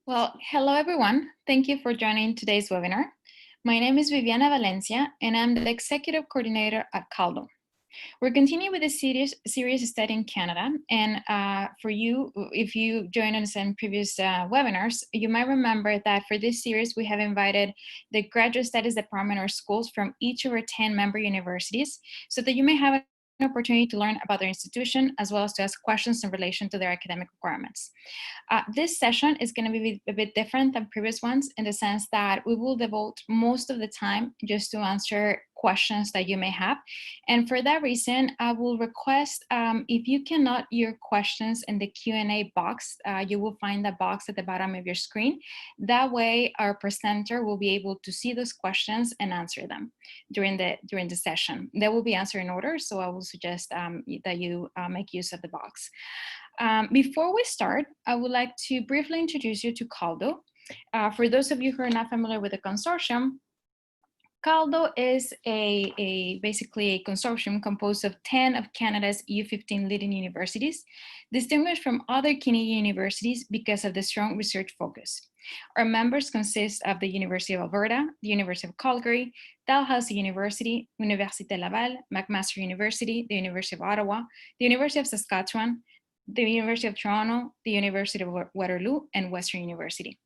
Well, hello everyone. Thank you for joining today's webinar. My name is Viviana Valencia and I'm the Executive Coordinator at Caldo. We're continuing with the series study in Canada, and for you, if you joined us in previous webinars, you might remember that for this series, we have invited the Graduate Studies Department or schools from each of our 10 member universities so that you may have an opportunity to learn about their institution as well as to ask questions in relation to their academic requirements. This session is going to be a bit different than previous ones in the sense that we will devote most of the time just to answer questions that you may have. And for that reason, I will request if you can note your questions in the Q&A box, you will find that box at the bottom of your screen. That way, our presenter will be able to see those questions and answer them during the session. They will be answered in order, so I will suggest that you make use of the box. Before we start, I would like to briefly introduce you to Caldo. For those of you who are not familiar with the consortium, Caldo is basically a consortium composed of 10 of Canada's U15 leading universities, distinguished from other Canadian universities because of the strong research focus. Our members consist of the University of Alberta, the University of Calgary, Dalhousie University, Université Laval, McMaster University, the University of Ottawa, the University of Saskatchewan, the University of Toronto, the University of Waterloo, and Western University.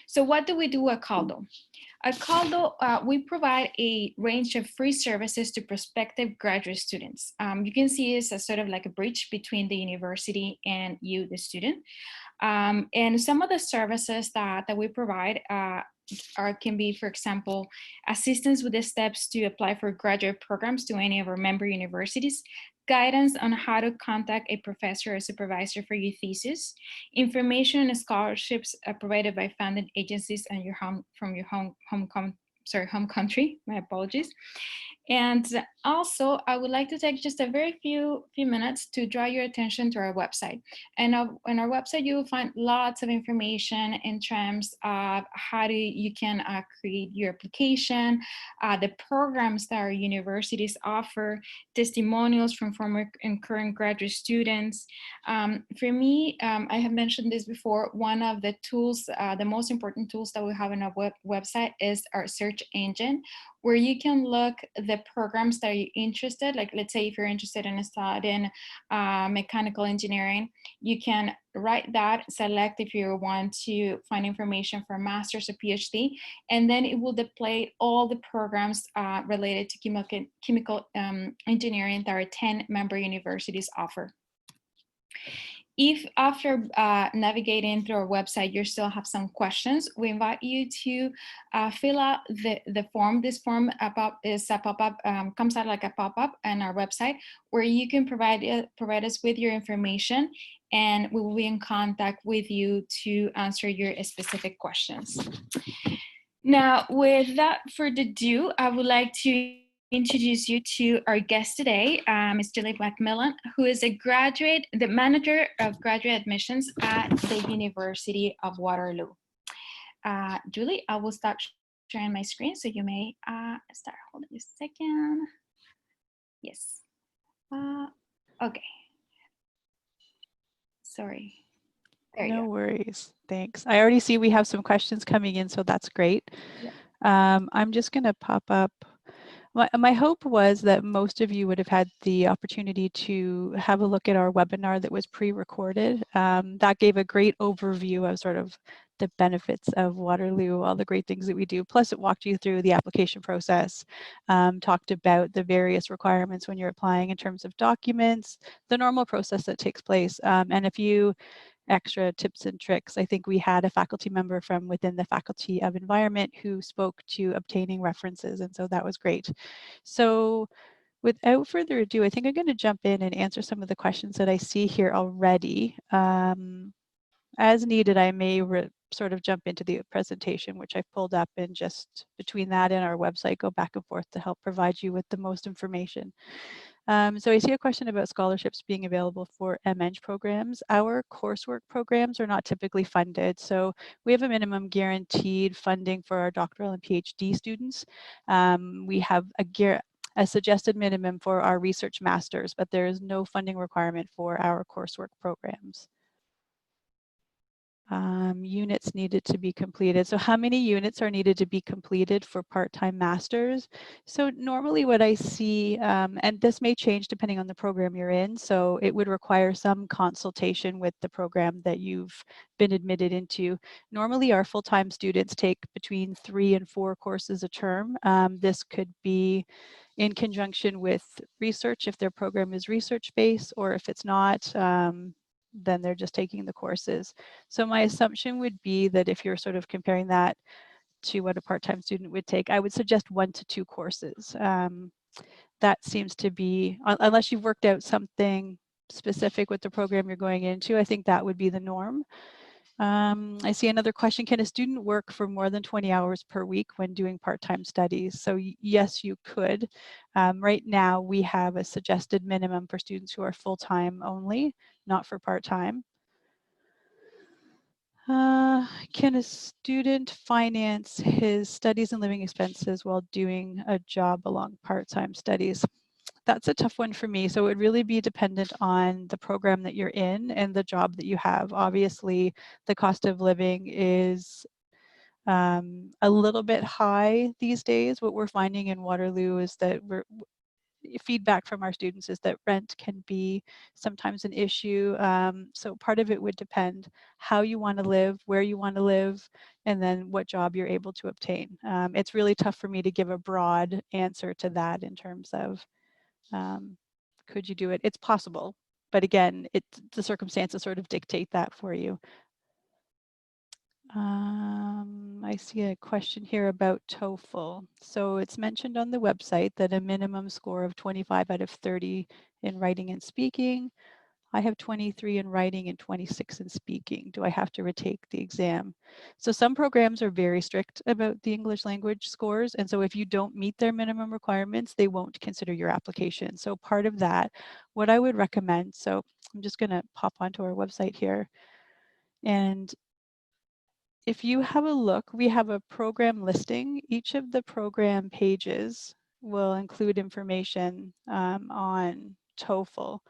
So what do we do at Caldo? At Caldo, we provide a range of free services to prospective graduate students. You can see this as sort of like a bridge between the university and you, the student. And some of the services that we provide can be, for example, assistance with the steps to apply for graduate programs to any of our member universities, guidance on how to contact a professor or supervisor for your thesis, information and scholarships provided by funded agencies and from your home country, my apologies. And also, I would like to take just a very few minutes to draw your attention to our website. And on our website, you will find lots of information in terms of how you can create your application, the programs that our universities offer, testimonials from former and current graduate students. For me, I have mentioned this before, one of the tools, the most important tools that we have on our website is our search engine, where you can look the programs that you're interested, like let's say if you're interested in studying mechanical engineering, you can write that, select if you want to find information for a master's or PhD, and then it will display all the programs related to chemical engineering that our 10 member universities offer. If after navigating through our website, you still have some questions, we invite you to fill out the form. This form comes out like a pop-up on our website where you can provide us with your information, and we will be in contact with you to answer your specific questions. Now, without further ado, I would like to introduce you to our guest today, Ms. Julie Macmillan, who is the manager of graduate admissions at the University of Waterloo. Julie, I will stop sharing my screen, so you may start. Hold on a second. Yes. Okay. Sorry. No worries. Thanks. I already see we have some questions coming in, so that's great. Yeah. I'm just going to pop up. My hope was that most of you would have had the opportunity to have a look at our webinar that was pre-recorded. That gave a great overview of sort of the benefits of Waterloo, all the great things that we do. Plus it walked you through the application process, talked about the various requirements when you're applying in terms of documents, the normal process that takes place, and a few extra tips and tricks. I think we had a faculty member from within the Faculty of Environment who spoke to obtaining references, and so that was great. So without further ado, I think I'm going to jump in and answer some of the questions that I see here already. As needed, I may sort of jump into the presentation, which I've pulled up, and just between that and our website, go back and forth to help provide you with the most information. So I see a question about scholarships being available for MEng programs. Our coursework programs are not typically funded, so we have a minimum guaranteed funding for our doctoral and PhD students. We have a suggested minimum for our research masters, but there is no funding requirement for our coursework programs. Units needed to be completed. So how many units are needed to be completed for part-time masters? So normally what I see, and this may change depending on the program you're in, so it would require some consultation with the program that you've been admitted into. Normally our full-time students take between 3 and 4 courses a term. This could be in conjunction with research if their program is research-based, or if it's not, then they're just taking the courses. So my assumption would be that if you're sort of comparing that to what a part-time student would take, I would suggest 1 to 2 courses. That seems to be, unless you've worked out something specific with the program you're going into, I think that would be the norm. I see another question. Can a student work for more than 20 hours per week when doing part-time studies? So yes, you could. Right now, we have a suggested minimum for students who are full-time only, not for part-time. Can a student finance his studies and living expenses while doing a job along part-time studies? That's a tough one for me. So it would really be dependent on the program that you're in and the job that you have. Obviously, the cost of living is a little bit high these days. What we're finding in Waterloo is that feedback from our students is that rent can be sometimes an issue. So part of it would depend how you want to live, where you want to live, and then what job you're able to obtain. It's really tough for me to give a broad answer to that in terms of could you do it? It's possible, but again, the circumstances sort of dictate that for you. I see a question here about Toefl. So it's mentioned on the website that a minimum score of 25 out of 30 in writing and speaking. I have 23 in writing and 26 in speaking. Do I have to retake the exam? So some programs are very strict about the English language scores. And so if you don't meet their minimum requirements, they won't consider your application. So part of that, what I would recommend, so I'm just gonna pop onto our website here. And if you have a look, we have a program listing. Each of the program pages will include information on Toefl.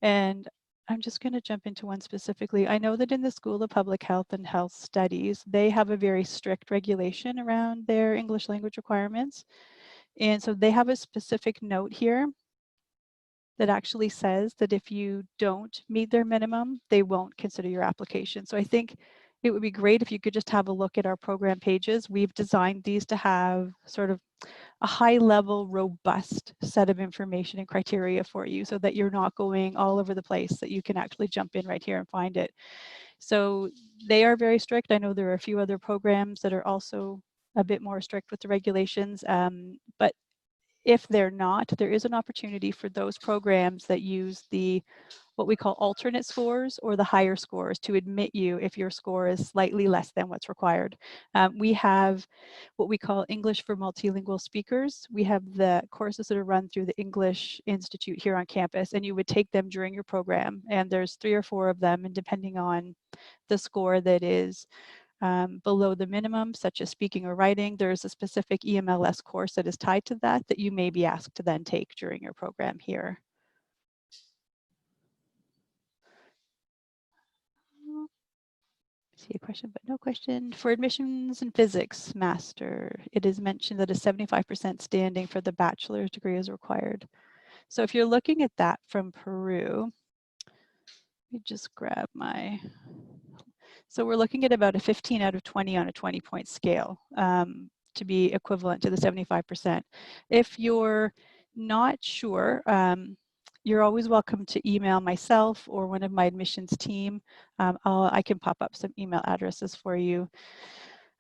And I'm just going to jump into one specifically. I know that in the School of Public Health and Health Studies, they have a very strict regulation around their English language requirements. And so they have a specific note here that actually says that if you don't meet their minimum, they won't consider your application. So I think it would be great if you could just have a look at our program pages. We've designed these to have sort of a high level, robust set of information and criteria for you so that you're not going all over the place, that you can actually jump in right here and find it. So they are very strict. I know there are a few other programs that are also a bit more strict with the regulations, but if they're not, there is an opportunity for those programs that use the what we call alternate scores or the higher scores to admit you if your score is slightly less than what's required. We have what we call English for multilingual speakers. We have the courses that are run through the English Institute here on campus, and you would take them during your program. And there's 3 or 4 of them, and depending on the score that is below the minimum, such as speaking or writing, there's a specific EMLS course that is tied to that that you may be asked to then take during your program here. See a question, but no question. For admissions in physics master, it is mentioned that a 75% standing for the bachelor's degree is required. So if you're looking at that from Peru, let me just grab my, so we're looking at about a 15 out of 20 on a 20-point scale to be equivalent to the 75%. If you're not sure, you're always welcome to email myself or one of my admissions team. I can pop up some email addresses for you.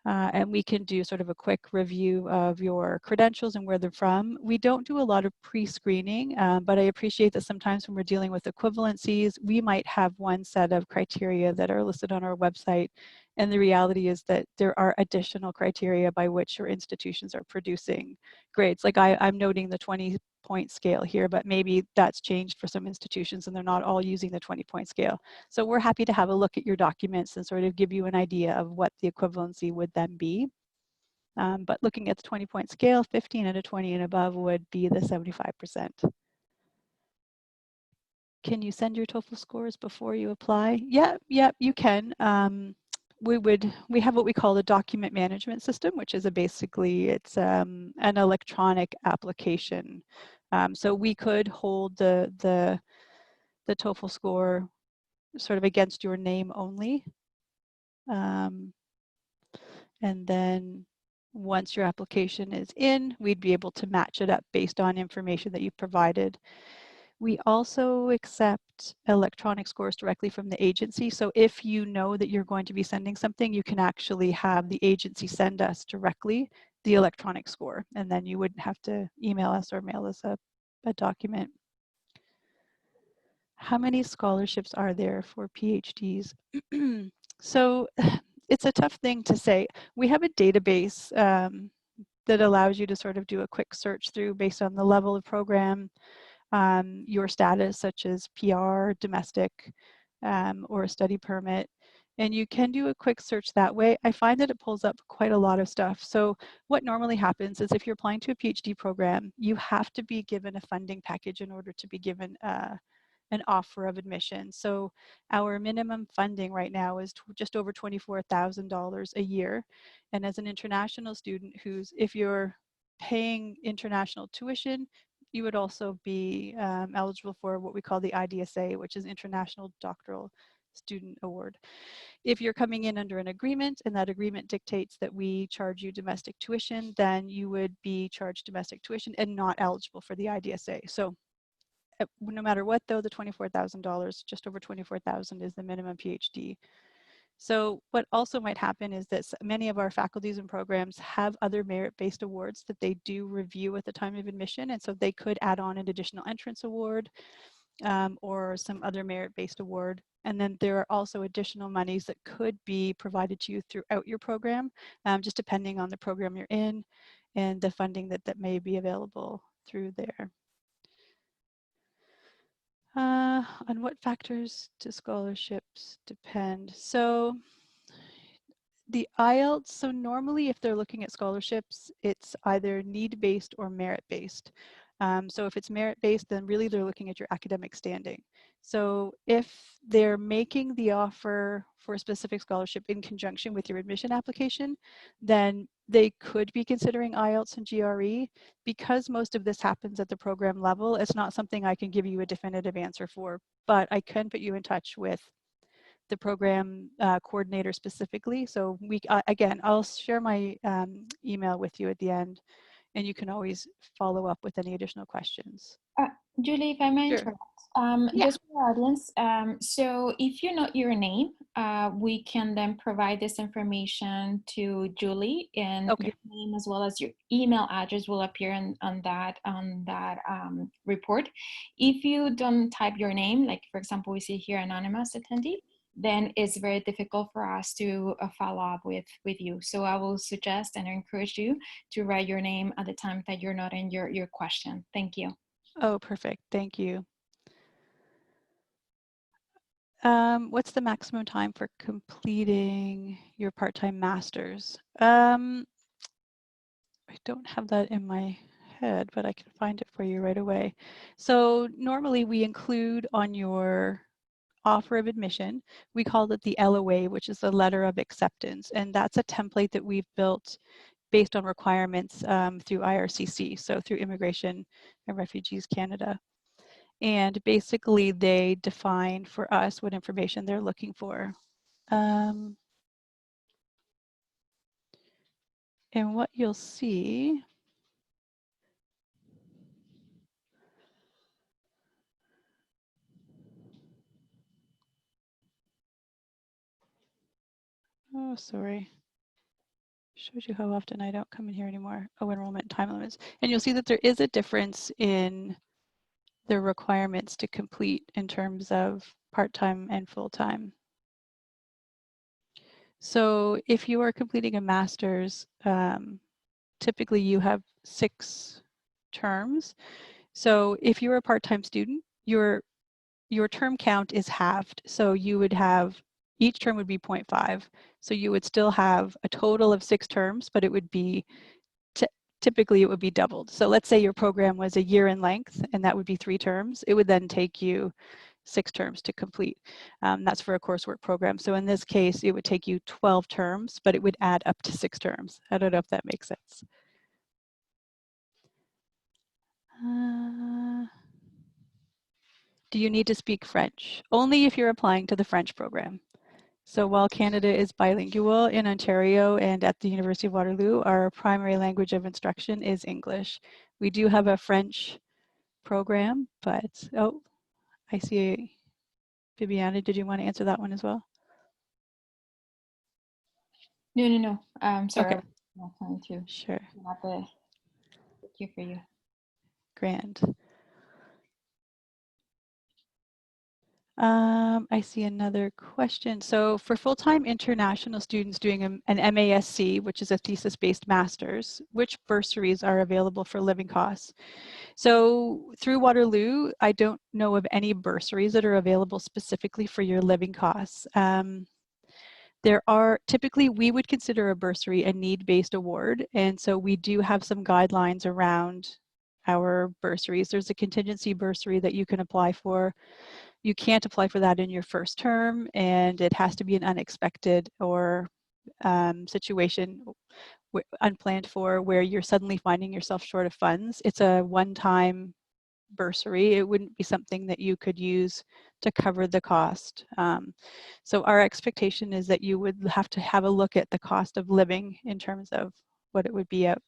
And we can do sort of a quick review of your credentials and where they're from. We don't do a lot of pre-screening, but I appreciate that sometimes when we're dealing with equivalencies, we might have one set of criteria that are listed on our website. And the reality is that there are additional criteria by which your institutions are producing grades. Like I'm noting the 20-point scale here, but maybe that's changed for some institutions and they're not all using the 20-point scale. So we're happy to have a look at your documents and sort of give you an idea of what the equivalency would then be. But looking at the 20-point scale, 15 out of 20 and above would be the 75%. Can you send your TOEFL scores before you apply? Yeah, you can. we have what we call the document management system, which is it's an electronic application. So we could hold the TOEFL score sort of against your name only. And then once your application is in, we'd be able to match it up based on information that you provided. We also accept electronic scores directly from the agency. So if you know that you're going to be sending something, you can actually have the agency send us directly the electronic score, and then you wouldn't have to email us or mail us a document. How many scholarships are there for PhDs? So it's a tough thing to say. We have a database that allows you to sort of do a quick search through based on the level of program, your status, such as PR, domestic, or a study permit. And you can do a quick search that way. I find that it pulls up quite a lot of stuff. So what normally happens is if you're applying to a PhD program, you have to be given a funding package in order to be given an offer of admission. So our minimum funding right now is just over $24,000 a year. And as an international student if you're paying international tuition, you would also be eligible for what we call the IDSA, which is International Doctoral Student Award. If you're coming in under an agreement and that agreement dictates that we charge you domestic tuition, then you would be charged domestic tuition and not eligible for the IDSA. So no matter what, though, the $24,000, just over $24,000 is the minimum PhD. So what also might happen is that many of our faculties and programs have other merit-based awards that they do review at the time of admission, and so they could add on an additional entrance award or some other merit-based award. And then there are also additional monies that could be provided to you throughout your program, just depending on the program you're in and the funding that may be available through there. On what factors do scholarships depend? So the IELTS, so normally if they're looking at scholarships, it's either need-based or merit-based. So if it's merit-based, then really they're looking at your academic standing. So if they're making the offer for a specific scholarship in conjunction with your admission application, then they could be considering IELTS and GRE. Because most of this happens at the program level, it's not something I can give you a definitive answer for, but I can put you in touch with the program coordinator specifically. So again, I'll share my email with you at the end, and you can always follow up with any additional questions. Julie, if I may Sure. interrupt, Yeah. just for our audience, so if you know your name, we can then provide this information to Julie, and Okay. your name as well as your email address will appear on that report. If you don't type your name, like for example, we see here anonymous attendee, then it's very difficult for us to follow up with you. So I will suggest and encourage you to write your name at the time that you're not in your question. Thank you. Oh, perfect. Thank you. What's the maximum time for completing your part-time master's? I don't have that in my head, but I can find it for you right away. So normally we include on your offer of admission, we call it the LOA, which is the letter of acceptance. And that's a template that we've built based on requirements through IRCC, so through Immigration and Refugees Canada. And basically they define for us what information they're looking for. And what you'll see, oh, sorry. Shows you how often I don't come in here anymore. Oh, enrollment time limits. And you'll see that there is a difference in the requirements to complete in terms of part-time and full-time. So if you are completing a master's, typically you have 6 terms. So if you're a part-time student, your term count is halved. So you would have, each term would be 0.5. So you would still have a total of 6 terms, but it would be, typically it would be doubled. So let's say your program was a year in length, and that would be 3 terms. It would then take you 6 terms to complete. That's for a coursework program. So in this case, it would take you 12 terms, but it would add up to 6 terms. I don't know if that makes sense. Do you need to speak French? Only if you're applying to the French program. So while Canada is bilingual, in Ontario and at the University of Waterloo, our primary language of instruction is English. We do have a French program, but, oh, I see, Viviana, did you want to answer that one as well? No. Sorry, Okay. I was not trying to Sure. have the queue for you. Grand. I see another question. So for full-time international students doing an MASC, which is a thesis-based master's, which bursaries are available for living costs? So through Waterloo, I don't know of any bursaries that are available specifically for your living costs. There are, typically we would consider a bursary a need-based award. And so we do have some guidelines around our bursaries. There's a contingency bursary that you can apply for. You can't apply for that in your first term, and it has to be an unexpected or situation unplanned for where you're suddenly finding yourself short of funds. It's a one-time bursary. It wouldn't be something that you could use to cover the cost. So our expectation is that you would have to have a look at the cost of living in terms of what it would be at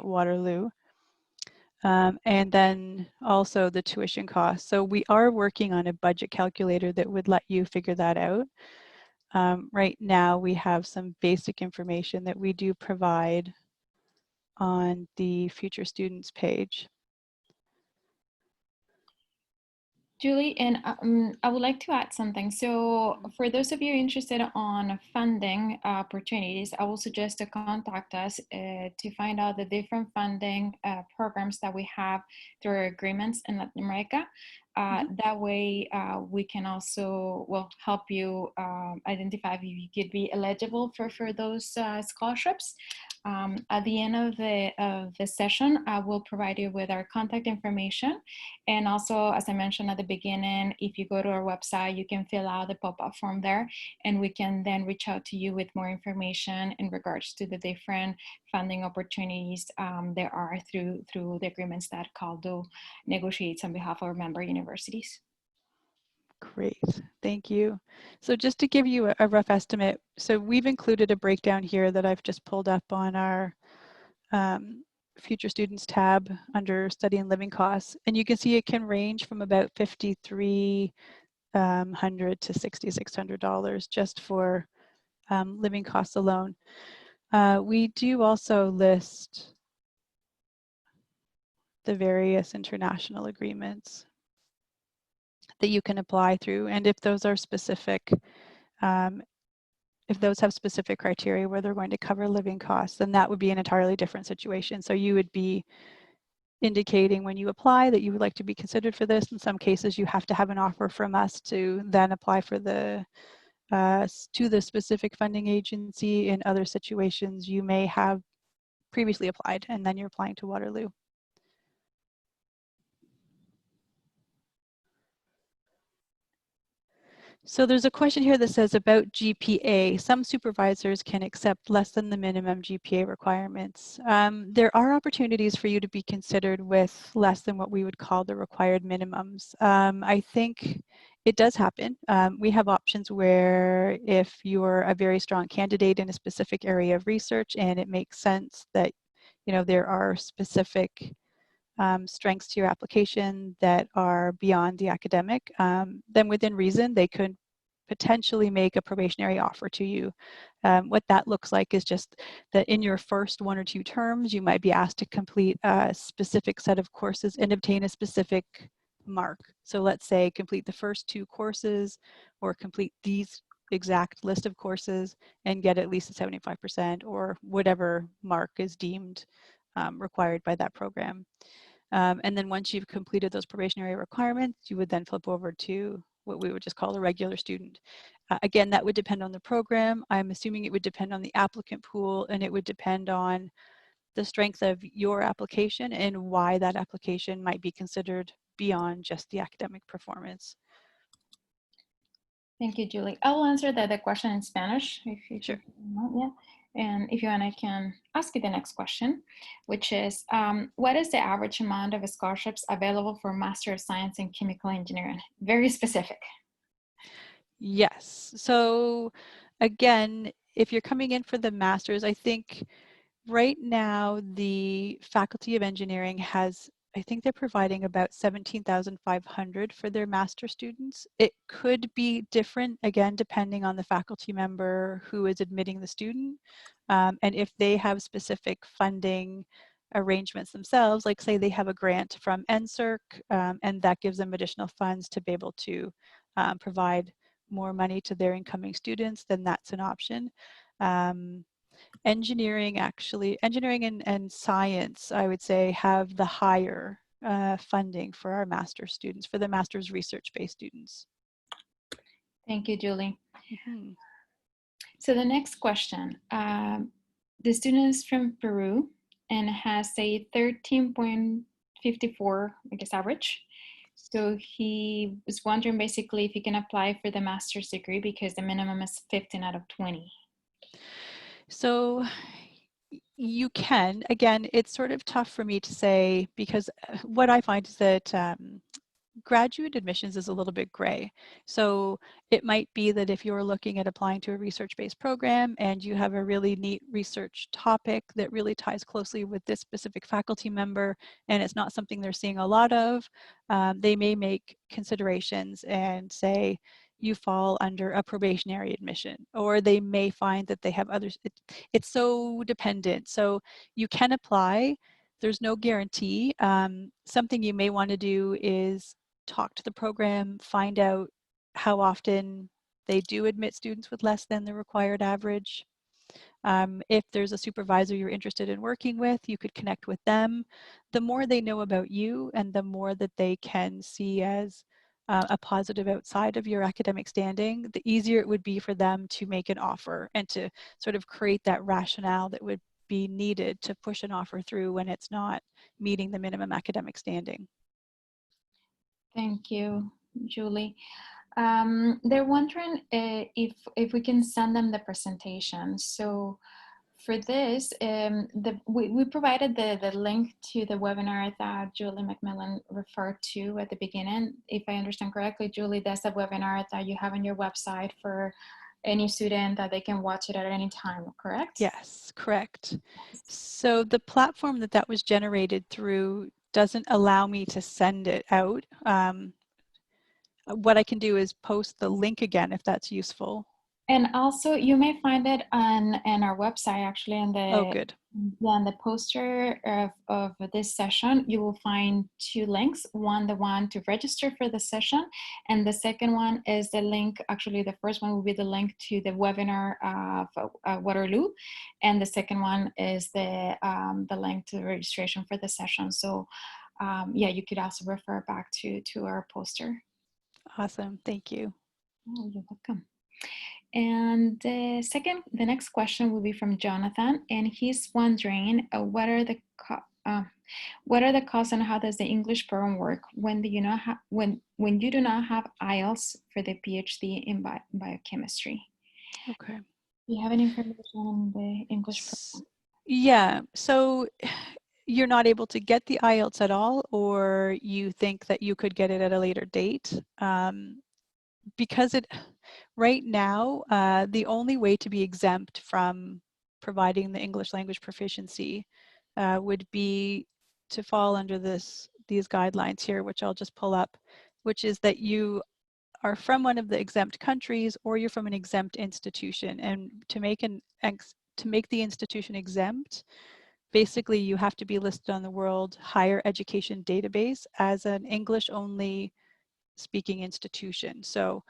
Waterloo. And then also the tuition costs. So we are working on a budget calculator that would let you figure that out. Right now we have some basic information that we do provide on the future students page. Julie, and I would like to add something. So for those of you interested on funding opportunities, I will suggest to contact us to find out the different funding programs that we have through our agreements in Latin America. That way we can also, well, help you identify if you could be eligible for those scholarships. At the end of the session, I will provide you with our contact information. And also, as I mentioned at the beginning, if you go to our website, you can fill out the pop-up form there, and we can then reach out to you with more information in regards to the different funding opportunities there are through the agreements that CALDO negotiates on behalf of our member universities. Great, thank you. So just to give you a rough estimate, so we've included a breakdown here that I've just pulled up on our Future Students tab under Study and Living Costs. And you can see it can range from about $5,300 to $6,600 just for living costs alone. We do also list the various international agreements that you can apply through, and if those are specific, if those have specific criteria where they're going to cover living costs, then that would be an entirely different situation. So you would be indicating when you apply that you would like to be considered for this. In some cases, you have to have an offer from us to then apply for the to the specific funding agency. In other situations, you may have previously applied and then you're applying to Waterloo. So there's a question here that says about GPA. Some supervisors can accept less than the minimum GPA requirements. There are opportunities for you to be considered with less than what we would call the required minimums. I think it does happen. We have options where if you're a very strong candidate in a specific area of research and it makes sense that, you know, there are specific strengths to your application that are beyond the academic, then within reason, they could potentially make a probationary offer to you. What that looks like is just that in your first 1 or 2 terms, you might be asked to complete a specific set of courses and obtain a specific mark. So let's say complete the first 2 courses or complete these exact list of courses and get at least a 75% or whatever mark is deemed required by that program. And then once you've completed those probationary requirements, you would then flip over to what we would just call a regular student. Again, that would depend on the program. I'm assuming it would depend on the applicant pool, and it would depend on the strength of your application and why that application might be considered beyond just the academic performance. Thank you, Julie. I will answer the question in Spanish, if Sure. you want, yeah. And if you want, I can ask you the next question, which is, what is the average amount of scholarships available for Master of Science in Chemical Engineering? Very specific. Yes. So again, if you're coming in for the master's, I think right now the Faculty of Engineering has, I think they're providing about 17,500 for their master students. It could be different, again, depending on the faculty member who is admitting the student. And if they have specific funding arrangements themselves, like say they have a grant from NSERC, and that gives them additional funds to be able to provide more money to their incoming students, then that's an option. Engineering and science, I would say, have the higher funding for our master's students, for the master's research-based students. Thank you, Julie. Mm-hmm. So the next question, the student is from Peru and has a 13.54, I guess, average. So he was wondering basically if he can apply for the master's degree because the minimum is 15 out of 20. So you can, again, it's sort of tough for me to say because what I find is that graduate admissions is a little bit gray. So it might be that if you're looking at applying to a research-based program and you have a really neat research topic that really ties closely with this specific faculty member and it's not something they're seeing a lot of, they may make considerations and say you fall under a probationary admission, or they may find that they have others. It's so dependent. So you can apply. There's no guarantee. Something you may want to do is talk to the program, find out how often they do admit students with less than the required average. If there's a supervisor you're interested in working with, you could connect with them. The more they know about you and the more that they can see as a positive outside of your academic standing, the easier it would be for them to make an offer and to sort of create that rationale that would be needed to push an offer through when it's not meeting the minimum academic standing. Thank you, Julie. They're wondering if we can send them the presentation. So for this, we provided the link to the webinar that Julie McMillan referred to at the beginning. If I understand correctly, Julie, that's a webinar that you have on your website for any student that they can watch it at any time, correct? Yes, correct. So the platform that was generated through doesn't allow me to send it out. What I can do is post the link again if that's useful. And also, you may find it on our website, actually, in Oh, the good. on the poster of this session. You will find two links. One, the one to register for the session, and the second one is the link. Actually, the first one will be the link to the webinar of Waterloo, and the second one is the link to the registration for the session. So, yeah, you could also refer back to our poster. Awesome. Thank you. Oh, you're welcome. And the next question will be from Jonathan, and he's wondering what are the costs and how does the English program work when do you not when you do not have IELTS for the PhD in biochemistry? Okay. Do you have any information on the English program? Yeah. So you're not able to get the IELTS at all, or you think that you could get it at a later date? Because right now, the only way to be exempt from providing the English language proficiency would be to fall under these guidelines here, which I'll just pull up, which is that you are from one of the exempt countries or you're from an exempt institution. And to make the institution exempt, basically you have to be listed on the World Higher Education Database as an English only speaking institution. So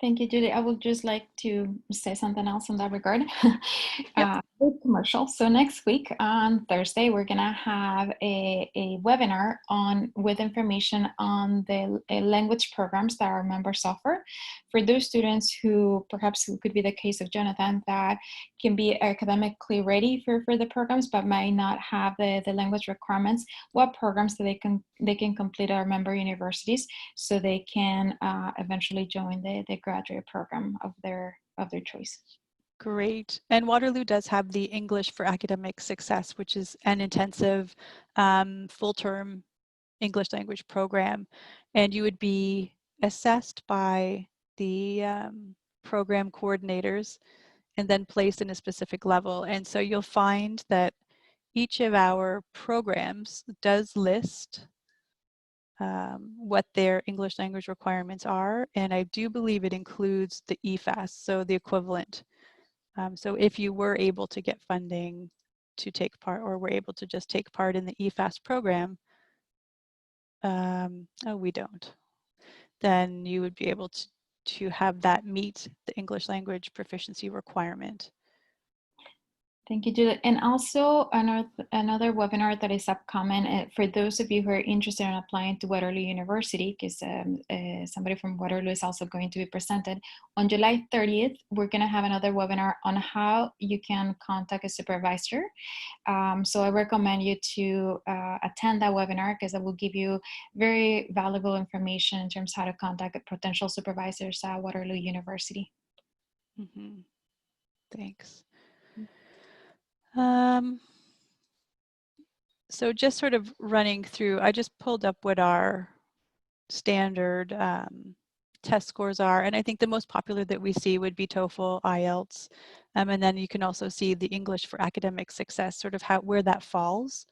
Thank you, Julie. I would just like to say something else in that regard. Yep. commercial. So next week on Thursday, we're gonna have a webinar with information on the language programs that our members offer. For those students who perhaps it could be the case of Jonathan that can be academically ready for the programs but might not have the language requirements, what programs that they can complete our member universities so they can eventually join the graduate program of their choice. Great. And Waterloo does have the English for Academic Success, which is an intensive full-term English language program. And you would be assessed by the program coordinators and then placed in a specific level. And so you'll find that each of our programs does list what their English language requirements are. And I do believe it includes the EFAS, so the equivalent. So if you were able to get funding to take part, or were able to just take part in the EFAS program, we don't, then you would be able to have that meet the English language proficiency requirement. Thank you, Julie. And also another webinar that is upcoming for those of you who are interested in applying to Waterloo University, because somebody from Waterloo is also going to be presented. On July 30th, we're going to have another webinar on how you can contact a supervisor. So I recommend you to attend that webinar because it will give you very valuable information in terms of how to contact potential supervisors at Waterloo University. Mm-hmm. Thanks. So just sort of running through, I just pulled up what our standard test scores are. And I think the most popular that we see would be Toefl, Ielts. And then you can also see the English for Academic Success, sort of where that falls.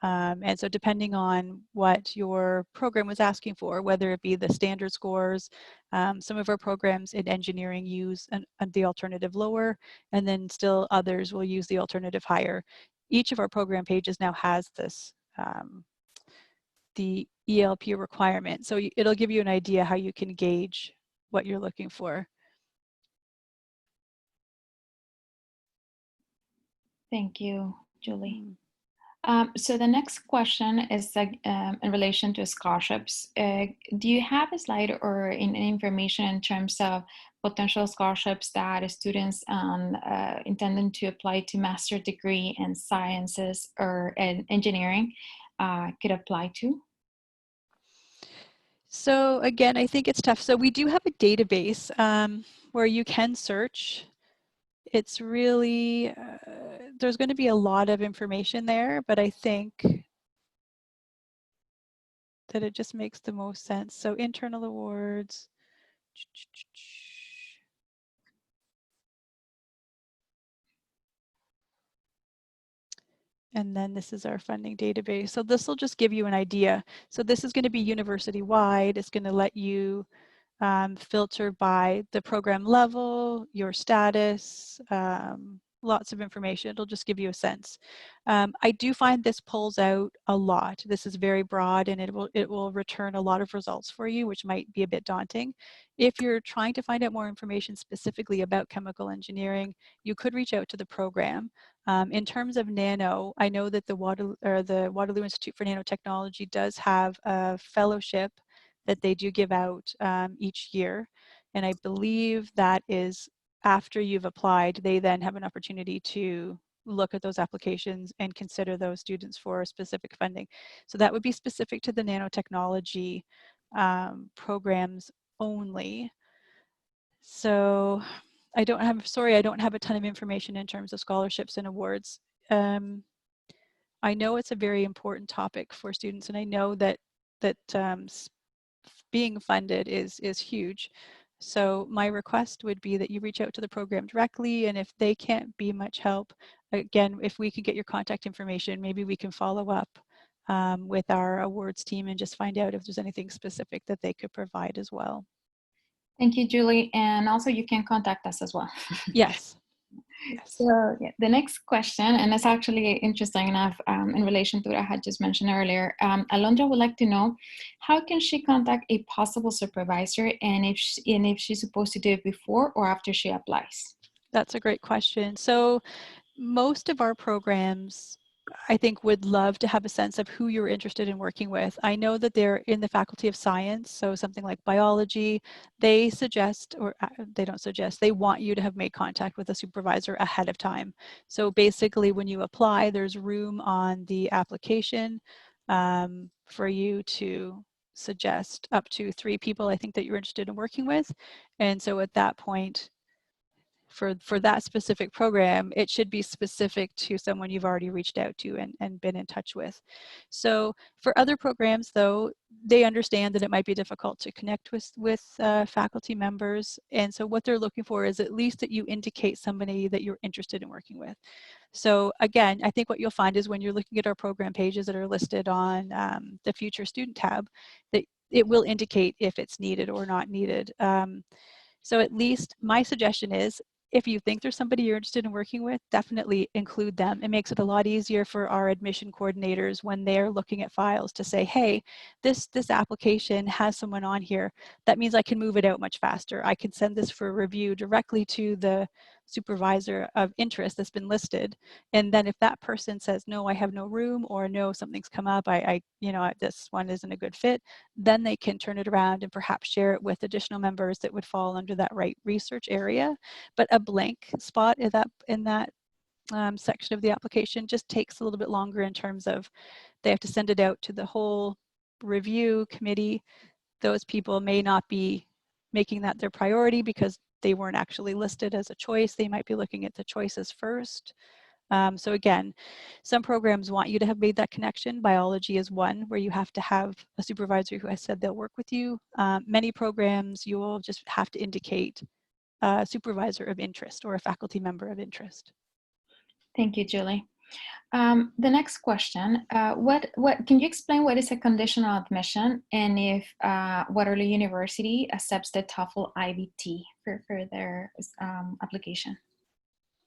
And so depending on what your program was asking for, whether it be the standard scores, some of our programs in engineering use the alternative lower, and then still others will use the alternative higher. Each of our program pages now has this, the ELP requirement. So it'll give you an idea how you can gauge what you're looking for. Thank you, Julie. So the next question is in relation to scholarships. Do you have a slide or information in terms of potential scholarships that students intending to apply to master's degree in sciences or in engineering could apply to? So again, I think it's tough. So we do have a database where you can search. It's really, there's going to be a lot of information there, but I think that it just makes the most sense. So internal awards. And then this is our funding database. So this will just give you an idea. So this is going to be university-wide. It's going to let you filter by the program level, your status, lots of information. It'll just give you a sense. I do find this pulls out a lot. This is very broad and it will return a lot of results for you, which might be a bit daunting. If you're trying to find out more information specifically about chemical engineering, you could reach out to the program. In terms of nano, I know that the Waterloo Institute for Nanotechnology does have a fellowship that they do give out each year. And I believe that is after you've applied, they then have an opportunity to look at those applications and consider those students for specific funding. So that would be specific to the nanotechnology programs only. So I don't have a ton of information in terms of scholarships and awards. I know it's a very important topic for students, and I know that being funded is huge. So my request would be that you reach out to the program directly, and if they can't be much help, again, if we can get your contact information, maybe we can follow up with our awards team and just find out if there's anything specific that they could provide as well. Thank you, Julie. And also you can contact us as well. Yes. Yes. So yeah, the next question, and it's actually interesting enough in relation to what I had just mentioned earlier. Alondra would like to know, how can she contact a possible supervisor, and if she's supposed to do it before or after she applies? That's a great question. So most of our programs, I think, would love to have a sense of who you're interested in working with. I know that they're in the Faculty of Science, so something like biology, they suggest, or they don't suggest, they want you to have made contact with a supervisor ahead of time. So basically, when you apply, there's room on the application for you to suggest up to 3 people, I think, that you're interested in working with. And so at that point, for that specific program, it should be specific to someone you've already reached out to and been in touch with. So for other programs, though, they understand that it might be difficult to connect with faculty members. And so what they're looking for is at least that you indicate somebody that you're interested in working with. So again, I think what you'll find is when you're looking at our program pages that are listed on the Future Student tab, that it will indicate if it's needed or not needed. So at least my suggestion is, if you think there's somebody you're interested in working with, definitely include them. It makes it a lot easier for our admission coordinators when they're looking at files to say, hey, this application has someone on here. That means I can move it out much faster. I can send this for review directly to the supervisor of interest that's been listed. And then if that person says, no, I have no room, or no, something's come up, this one isn't a good fit, then they can turn it around and perhaps share it with additional members that would fall under that right research area. But a blank spot in that section of the application just takes a little bit longer in terms of they have to send it out to the whole review committee. Those people may not be making that their priority because they weren't actually listed as a choice. They might be looking at the choices first. So again, some programs want you to have made that connection. Biology is one where you have to have a supervisor who has said they'll work with you. Many programs, you will just have to indicate a supervisor of interest or a faculty member of interest. Thank you, Julie. The next question, what can you explain what is a conditional admission, and if Waterloo University accepts the Toefl IBT for their application?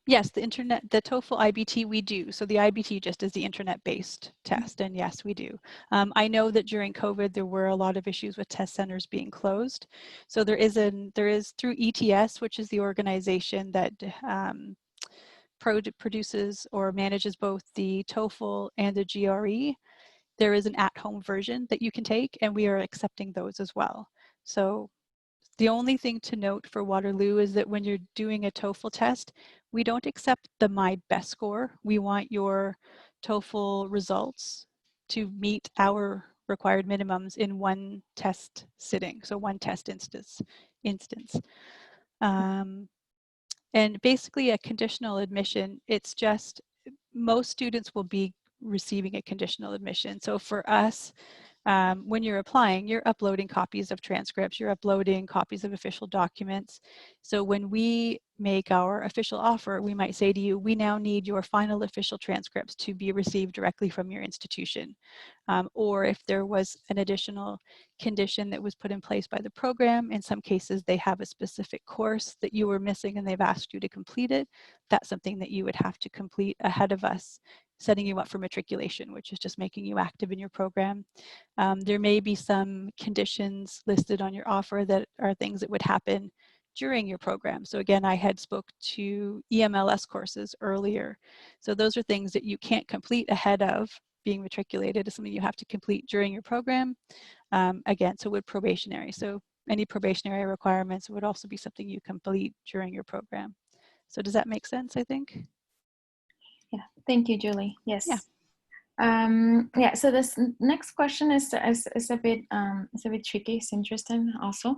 Yes, the TOEFL IBT we do. So the IBT just is the internet-based test, and yes, we do. I know that during COVID there were a lot of issues with test centers being closed. So there is through ETS, which is the organization that produces or manages both the TOEFL and the GRE. There is an at-home version that you can take, and we are accepting those as well. So the only thing to note for Waterloo is that when you're doing a TOEFL test, we don't accept the My Best score. We want your TOEFL results to meet our required minimums in one test sitting, so one test instance. And basically a conditional admission, it's just most students will be receiving a conditional admission. So for us, when you're applying, you're uploading copies of transcripts, you're uploading copies of official documents. So when we make our official offer, we might say to you, we now need your final official transcripts to be received directly from your institution. Or if there was an additional condition that was put in place by the program, in some cases they have a specific course that you were missing and they've asked you to complete it, that's something that you would have to complete ahead of us setting you up for matriculation, which is just making you active in your program. There may be some conditions listed on your offer that are things that would happen during your program. So again, I had spoke to EMLS courses earlier. So those are things that you can't complete ahead of being matriculated. Is something you have to complete during your program. Again, so with probationary. So any probationary requirements would also be something you complete during your program. So does that make sense, I think? Yeah, thank you, Julie. Yes. Yeah. Yeah, so this next question is a bit tricky. It's interesting also.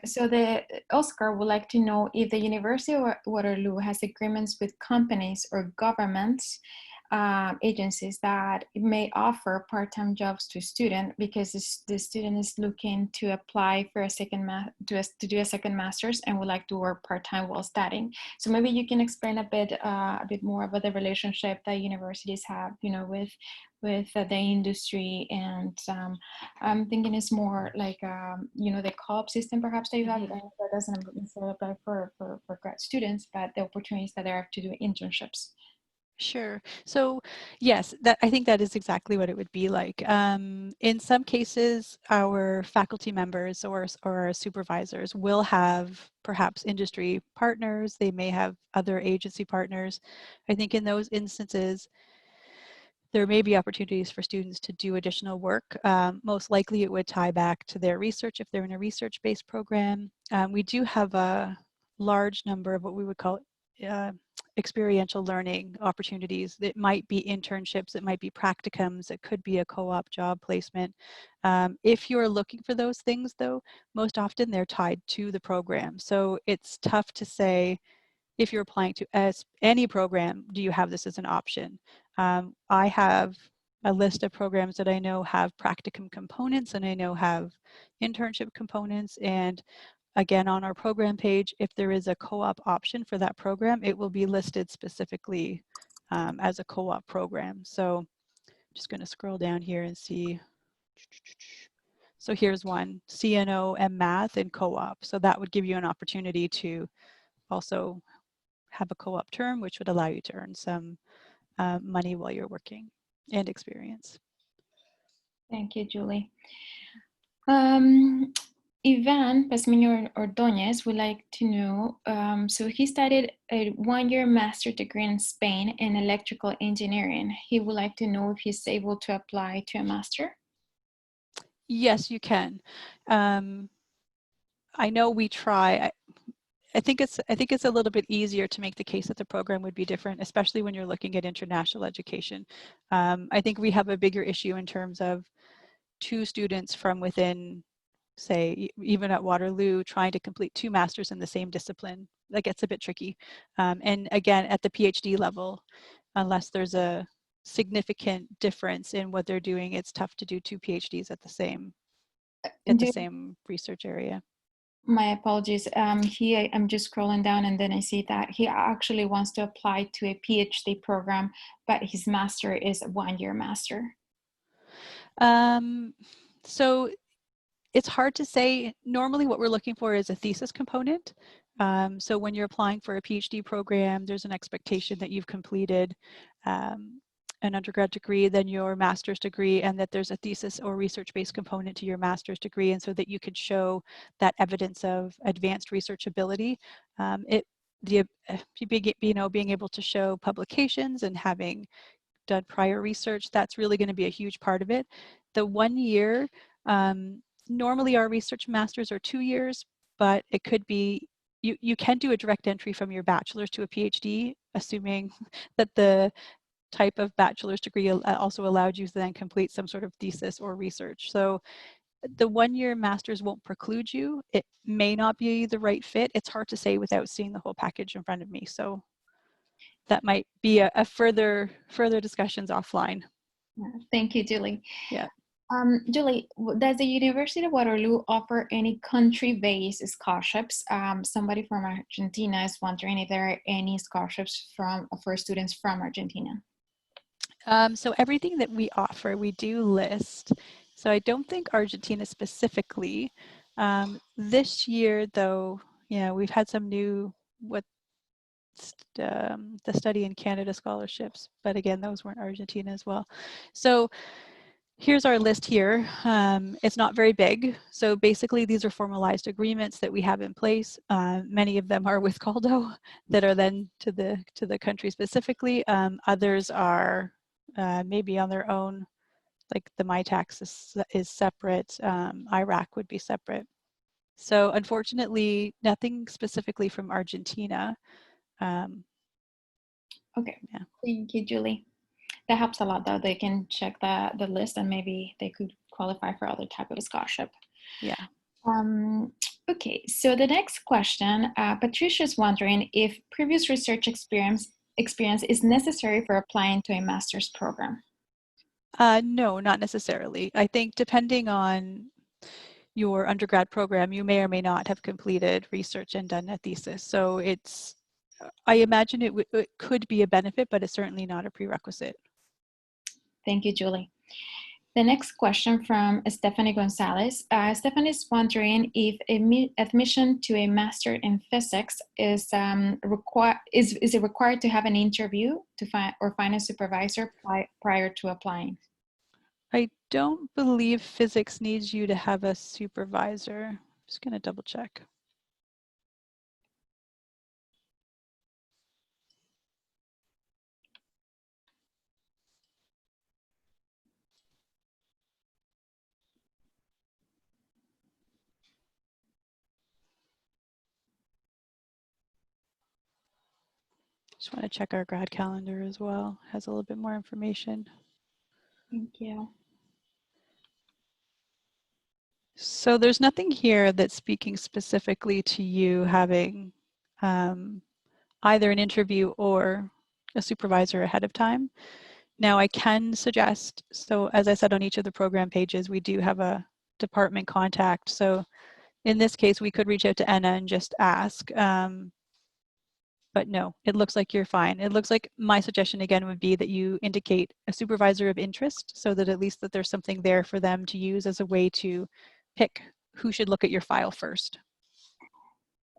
So the Oscar would like to know if the University of Waterloo has agreements with companies or governments agencies that may offer part-time jobs to a student because the student is looking to apply for to do a second master's and would like to work part-time while studying. So maybe you can explain a bit more about the relationship that universities have, with the industry, and I'm thinking it's more like the co-op system perhaps that you have, that doesn't necessarily apply for grad students, but the opportunities that there are to do internships. Sure. So yes, that I think that is exactly what it would be like. In some cases, our faculty members or our supervisors will have perhaps industry partners. They may have other agency partners. I think in those instances, there may be opportunities for students to do additional work. Most likely it would tie back to their research if they're in a research-based program. We do have a large number of what we would call experiential learning opportunities. It might be internships, it might be practicums, it could be a co-op job placement. If you're looking for those things though, most often they're tied to the program. So it's tough to say, if you're applying to any program, do you have this as an option? I have a list of programs that I know have practicum components and I know have internship components. And again, on our program page, if there is a co-op option for that program, it will be listed specifically as a co-op program. So I'm just going to scroll down here and see. So here's one, CNO and math and co-op. So that would give you an opportunity to also have a co-op term, which would allow you to earn some money while you're working and experience. Thank you, Julie. Ivan Pasmiño Ordóñez would like to know, so he studied a one-year master's degree in Spain in electrical engineering. He would like to know if he's able to apply to a master. Yes, you can. I know we try. I think it's a little bit easier to make the case that the program would be different, especially when you're looking at international education. I think we have a bigger issue in terms of two students from within, say, even at Waterloo, trying to complete two masters in the same discipline. That gets a bit tricky. And again, at the PhD level, unless there's a significant difference in what they're doing, it's tough to do two PhDs at the same research area. My apologies. I'm just scrolling down and then I see that he actually wants to apply to a PhD program, but his master is a one-year master. So it's hard to say. Normally what we're looking for is a thesis component. So when you're applying for a PhD program, there's an expectation that you've completed an undergrad degree, then your master's degree, and that there's a thesis or research-based component to your master's degree, and so that you can show that evidence of advanced research ability. Being able to show publications and having done prior research, that's really going to be a huge part of it. The 1 year, normally our research masters are 2 years, but it could be, you can do a direct entry from your bachelor's to a PhD, assuming that the type of bachelor's degree also allowed you to then complete some sort of thesis or research. So the 1 year master's won't preclude you. It may not be the right fit. It's hard to say without seeing the whole package in front of me. So that might be a further discussions offline. Thank you, Julie. Yeah. Julie, does the University of Waterloo offer any country-based scholarships? Somebody from Argentina is wondering if there are any scholarships for students from Argentina. So everything that we offer, we do list. So I don't think Argentina specifically. This year, though, we've had some new the study in Canada scholarships, but again, those weren't Argentina as well. So here's our list here. It's not very big. So basically these are formalized agreements that we have in place. Many of them are with Caldo that are then to the country specifically. Others are maybe on their own, like the MyTax is separate. Iraq would be separate. So unfortunately, nothing specifically from Argentina. Okay, yeah. Thank you, Julie. That helps a lot, though. They can check the list and maybe they could qualify for other type of scholarship. Yeah. Okay, so the next question, Patricia's wondering if previous research experience is necessary for applying to a master's program. No, not necessarily. I think depending on your undergrad program, you may or may not have completed research and done a thesis. So I imagine it could be a benefit, but it's certainly not a prerequisite. Thank you, Julie. The next question from Stephanie Gonzalez. Stephanie is wondering if admission to a master in physics is it required to have an interview to find a supervisor prior to applying? I don't believe physics needs you to have a supervisor. I'm just going to double check. Just want to check our grad calendar as well. Has a little bit more information. Thank you. So there's nothing here that's speaking specifically to you having either an interview or a supervisor ahead of time. Now I can suggest, so as I said on each of the program pages, we do have a department contact. So in this case, we could reach out to Anna and just ask. But no, it looks like you're fine. It looks like my suggestion again would be that you indicate a supervisor of interest so that at least that there's something there for them to use as a way to pick who should look at your file first.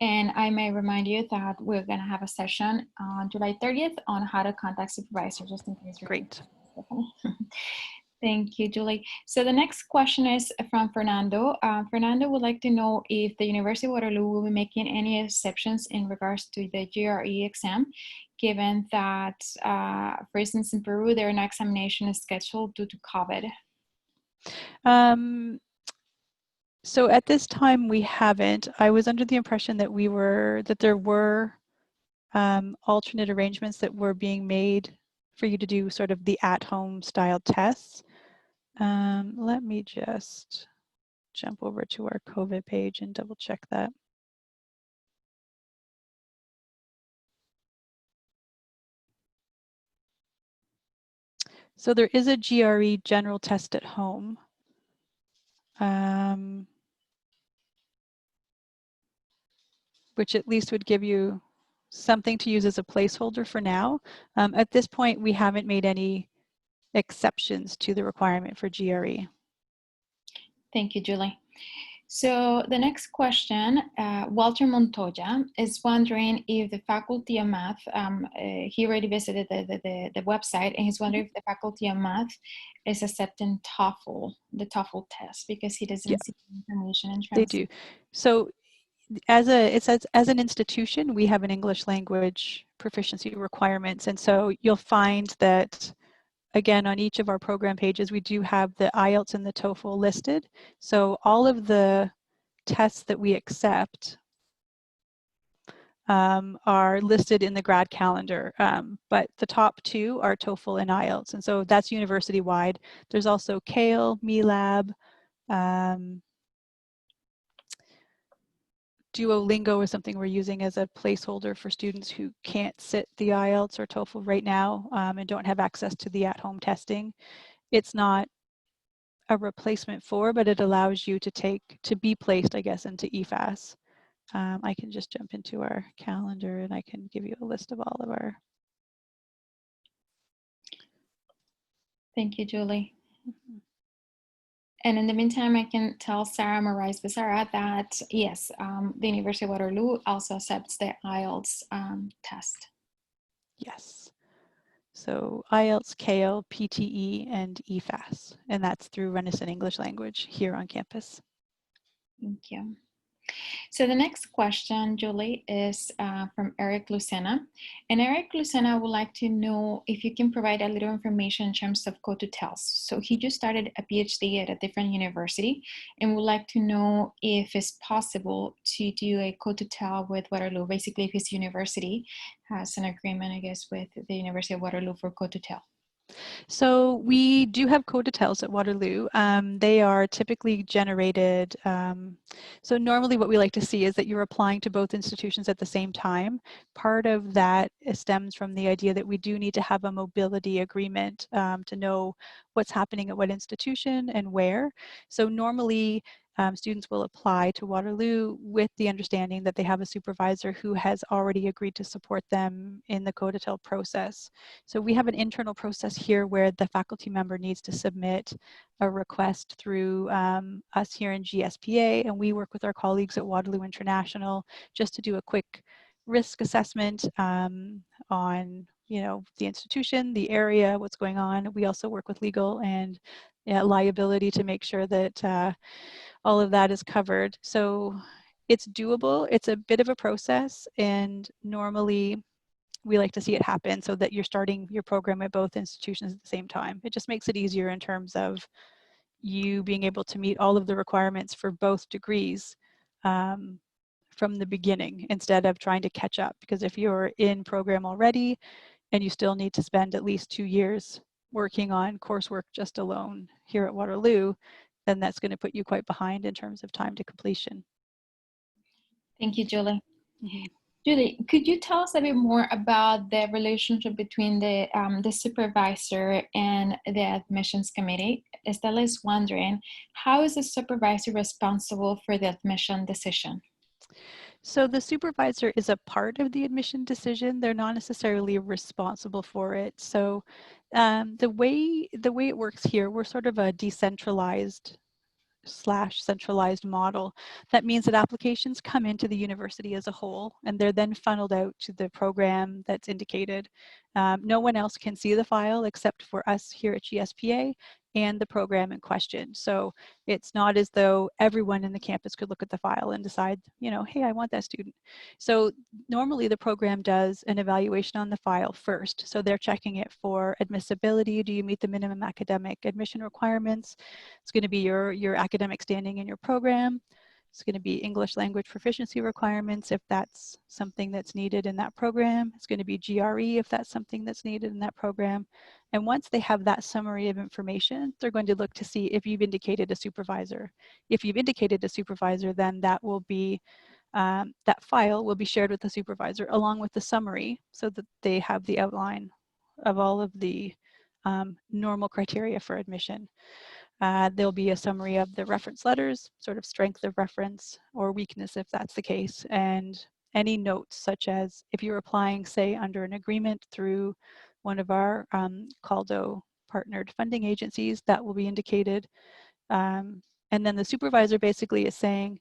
And I may remind you that we're going to have a session on July 30th on how to contact supervisors, just in case. Great. Thank you, Julie. So the next question is from Fernando. Fernando would like to know if the University of Waterloo will be making any exceptions in regards to the GRE exam, given that, for instance, in Peru, there are no examination is scheduled due to COVID. So at this time, we haven't. I was under the impression that there were alternate arrangements that were being made for you to do sort of the at-home style tests. Let me just jump over to our COVID page and double check that. So there is a GRE general test at home. Which at least would give you something to use as a placeholder for now. At this point, we haven't made any exceptions to the requirement for GRE. Thank you, Julie. So the next question, Walter Montoya is wondering if the Faculty of Math, he already visited the website, and he's wondering if the Faculty of Math is accepting Toefl, the Toefl test, because he doesn't see information in terms. They do. So as an institution, we have an English language proficiency requirements, and so you'll find that again on each of our program pages we do have the Ielts and the Toefl listed. So all of the tests that we accept are listed in the grad calendar, but the top two are Toefl and Ielts, and so that's university wide. There's also Kale, MeLab. Duolingo is something we're using as a placeholder for students who can't sit the Ielts or Toefl right now and don't have access to the at-home testing. It's not a replacement for, but it allows you to be placed, I guess, into EFAS. I can just jump into our calendar and I can give you a list of all of our. Thank you, Julie. Mm-hmm. And in the meantime, I can tell Sarah Moraes-Becerra that, yes, the University of Waterloo also accepts the Ielts test. Yes. So Ielts, KL, PTE, and EFAS. And that's through Renison English Language here on campus. Thank you. So the next question, Julie, is from Eric Lucena. And Eric Lucena would like to know if you can provide a little information in terms of co-tutels. So he just started a PhD at a different university and would like to know if it's possible to do a co-tutel with Waterloo, basically if his university has an agreement, I guess, with the University of Waterloo for co-tutel. So we do have co-tutels at Waterloo. They are typically generated. So normally what we like to see is that you're applying to both institutions at the same time. Part of that stems from the idea that we do need to have a mobility agreement to know what's happening at what institution and where. So normally students will apply to Waterloo with the understanding that they have a supervisor who has already agreed to support them in the Toefl process. So we have an internal process here where the faculty member needs to submit a request through us here in GSPA, and we work with our colleagues at Waterloo International just to do a quick risk assessment on the institution, the area, what's going on. We also work with legal and liability to make sure that all of that is covered. So it's doable. It's a bit of a process, and normally we like to see it happen so that you're starting your program at both institutions at the same time. It just makes it easier in terms of you being able to meet all of the requirements for both degrees from the beginning instead of trying to catch up. Because if you're in program already and you still need to spend at least 2 years working on coursework just alone here at Waterloo, then that's going to put you quite behind in terms of time to completion. Thank you, Julie. Mm-hmm. Julie, could you tell us a bit more about the relationship between the supervisor and the admissions committee? Estella is wondering, how is the supervisor responsible for the admission decision? So the supervisor is a part of the admission decision. They're not necessarily responsible for it. So the way it works here, we're sort of a decentralized / centralized model. That means that applications come into the university as a whole, and they're then funneled out to the program that's indicated. No one else can see the file except for us here at GSPA and the program in question. So it's not as though everyone in the campus could look at the file and decide, hey, I want that student. So normally the program does an evaluation on the file first. So they're checking it for admissibility. Do you meet the minimum academic admission requirements? It's going to be your academic standing in your program. It's going to be English language proficiency requirements if that's something that's needed in that program. It's going to be GRE if that's something that's needed in that program. And once they have that summary of information, they're going to look to see if you've indicated a supervisor. If you've indicated a supervisor, then that will be that file will be shared with the supervisor along with the summary so that they have the outline of all of the normal criteria for admission. There'll be a summary of the reference letters, sort of strength of reference or weakness if that's the case, and any notes such as if you're applying, say, under an agreement through one of our CALDO partnered funding agencies, that will be indicated. And then the supervisor basically is saying,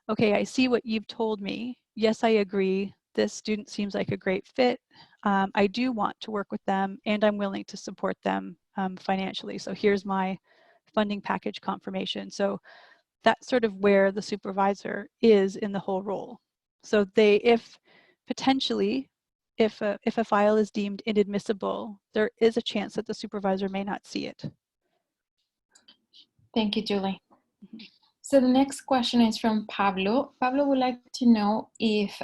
okay, I see what you've told me. Yes, I agree. This student seems like a great fit. I do want to work with them and I'm willing to support them financially. So here's my funding package confirmation. So that's sort of where the supervisor is in the whole role. So if a file is deemed inadmissible, there is a chance that the supervisor may not see it. Thank you, Julie. Mm-hmm. So the next question is from Pablo. Pablo would like to know if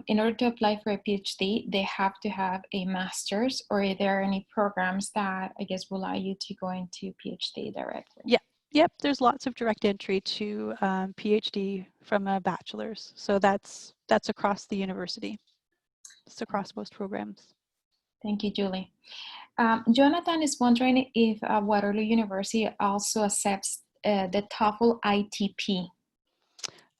in order to apply for a PhD, they have to have a master's, or are there any programs that I guess will allow you to go into PhD directly? Yeah. Yep, there's lots of direct entry to PhD from a bachelor's. So that's across the university. It's across most programs. Thank you, Julie. Jonathan is wondering if Waterloo University also accepts the Toefl ITP.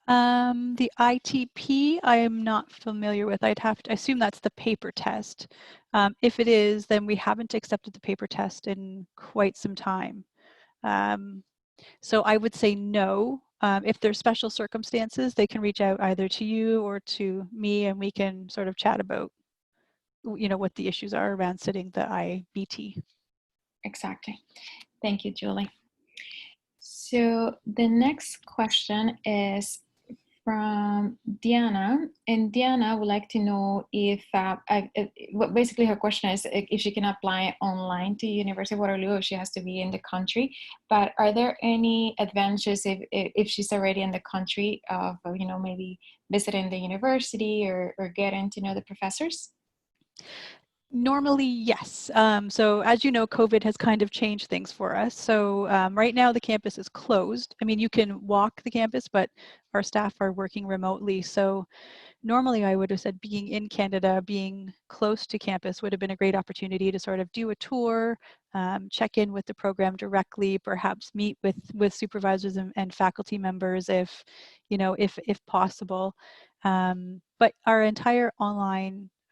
The ITP I am not familiar with. I assume that's the paper test. If it is, then we haven't accepted the paper test in quite some time. So I would say no. If there's special circumstances, they can reach out either to you or to me, and we can sort of chat about, what the issues are around sitting the IBT. Exactly. Thank you, Julie. So the next question is from Diana, and Diana would like to know if, basically her question is if she can apply online to University of Waterloo, or she has to be in the country, but are there any advantages if she's already in the country of, maybe visiting the university or getting to know the professors? Normally, yes. So as you know, COVID has kind of changed things for us. So right now the campus is closed. I mean, you can walk the campus, but our staff are working remotely. So normally I would have said being in Canada, being close to campus would have been a great opportunity to sort of do a tour, check in with the program directly, perhaps meet with supervisors and faculty members if, you know, if possible. But our entire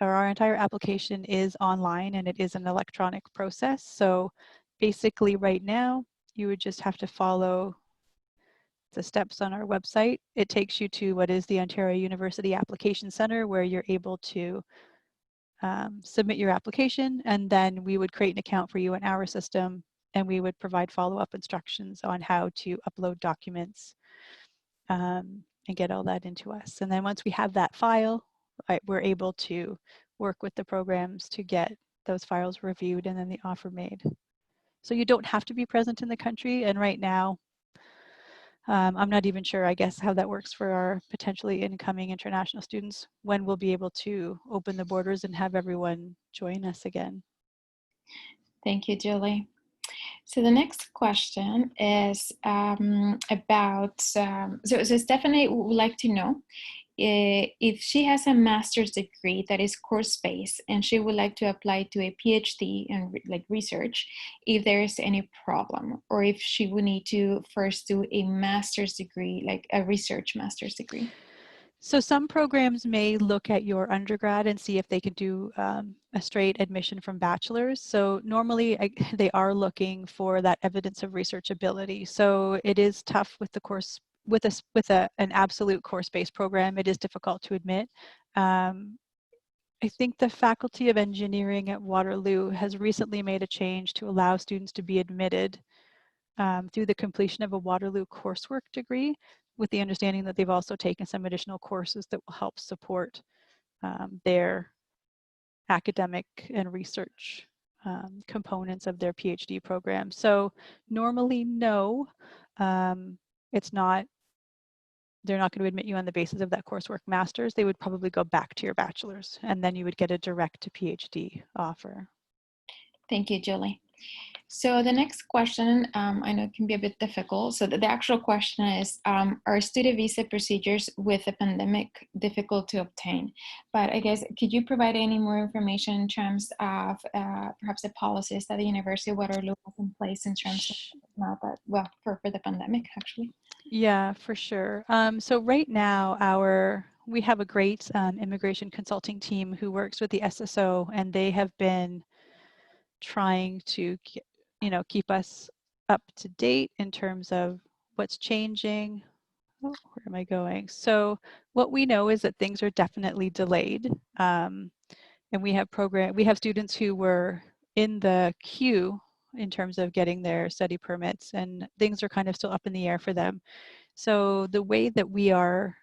our entire application is online and it is an electronic process. So basically right now, you would just have to follow the steps on our website. It takes you to what is the Ontario University Application Center, where you're able to submit your application, and then we would create an account for you in our system, and we would provide follow-up instructions on how to upload documents and get all that into us. And then once we have that file, we're able to work with the programs to get those files reviewed and then the offer made. So you don't have to be present in the country, and right now, I'm not even sure, I guess, how that works for our potentially incoming international students, when we'll be able to open the borders and have everyone join us again. Thank you, Julie. So the next question is about, so Stephanie would like to know if she has a master's degree that is course-based and she would like to apply to a PhD in research, if there is any problem, or if she would need to first do a master's degree, like a research master's degree. So some programs may look at your undergrad and see if they can do a straight admission from bachelor's. So normally they are looking for that evidence of researchability. So it is tough with the course, with an absolute course-based program. It is difficult to admit. I think the Faculty of Engineering at Waterloo has recently made a change to allow students to be admitted through the completion of a Waterloo coursework degree, with the understanding that they've also taken some additional courses that will help support their academic and research components of their PhD program. So normally, no, it's not. They're not going to admit you on the basis of that coursework master's. They would probably go back to your bachelor's, and then you would get a direct to PhD offer. Thank you, Julie. So the next question, I know it can be a bit difficult. So the actual question is, are student visa procedures with the pandemic difficult to obtain? But I guess, could you provide any more information in terms of perhaps the policies that the University of Waterloo has in place in terms of now that, well, for the pandemic, actually? Yeah, for sure. So right now, we have a great immigration consulting team who works with the SSO, and they have been trying to keep us up to date in terms of what's changing. Oh, where am I going? So what we know is that things are definitely delayed. And we have students who were in the queue in terms of getting their study permits, and things are kind of still up in the air for them. So the way that we are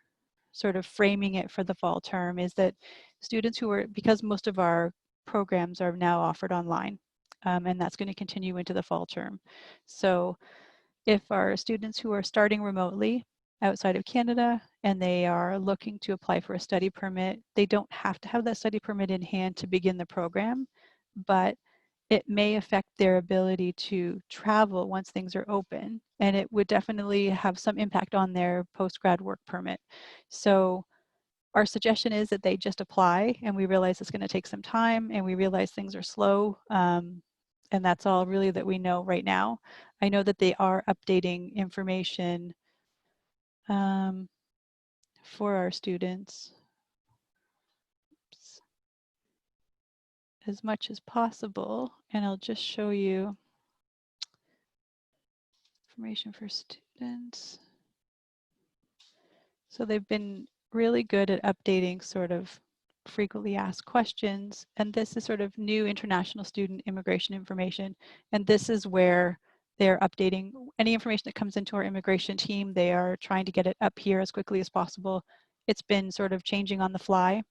sort of framing it for the fall term is that students because most of our programs are now offered online, and that's going to continue into the fall term. So if our students who are starting remotely outside of Canada and they are looking to apply for a study permit, they don't have to have that study permit in hand to begin the program, but it may affect their ability to travel once things are open, and it would definitely have some impact on their post-grad work permit. So our suggestion is that they just apply, and we realize it's going to take some time, and we realize things are slow, and that's all really that we know right now. I know that they are updating information for our students as much as possible, and I'll just show you information for students. So they've been really good at updating sort of frequently asked questions, and this is sort of new international student immigration information, and this is where they're updating any information that comes into our immigration team. They are trying to get it up here as quickly as possible. It's been sort of changing on the fly.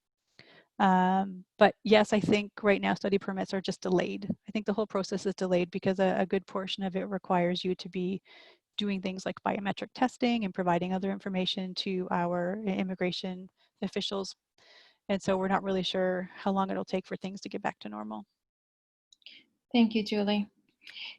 But yes, I think right now study permits are just delayed. I think the whole process is delayed because a good portion of it requires you to be doing things like biometric testing and providing other information to our immigration officials. And so we're not really sure how long it'll take for things to get back to normal. Thank you, Julie.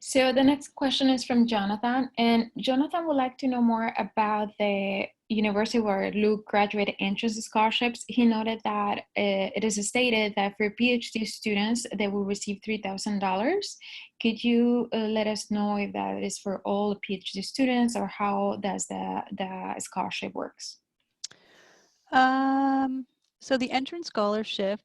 So the next question is from Jonathan, and Jonathan would like to know more about the University of Waterloo graduate entrance scholarships. He noted that it is stated that for PhD students, they will receive $3,000. Could you let us know if that is for all PhD students, or how does the scholarship works? So the entrance scholarship